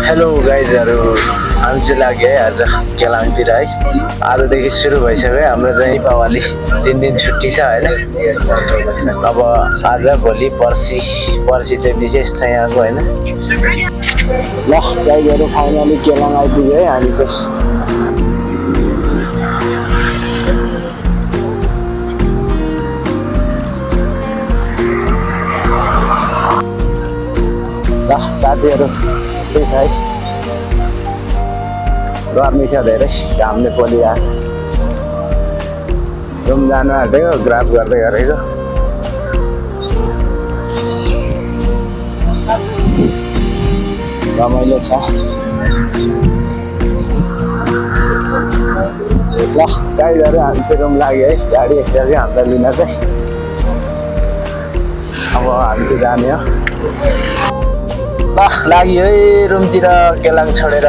Hello गाइजहरू, हामी चाहिँ लाग्यो है आज केलाङतिर है। आजदेखि सुरु भइसक्यो हाम्रो चाहिँ दीपावली 3 दिन छुट्टी छ होइन। अब आज भोलि पर्सि चाहिँ विशेष छ यहाँको होइन। ल गाइजहरू फाइनली केलाङ आइपुग्यो है हामी चाहिँ। ल साथीहरू यस्तै छ है, गर्मी छ धेरै, घामले पोलिरहेको छ। रुम जानु आँटेको, ग्राफ गर्दै गरेको। रमाइलो छ। ल गाइजहरू हामी चाहिँ रुम लाग्यो है, गाडी एक्सट्रा हामीलाई लिन चाहिँ। अब हामी चाहिँ जाने हो। ल लाग्यो है रुमतिर केलाङ छोडेर।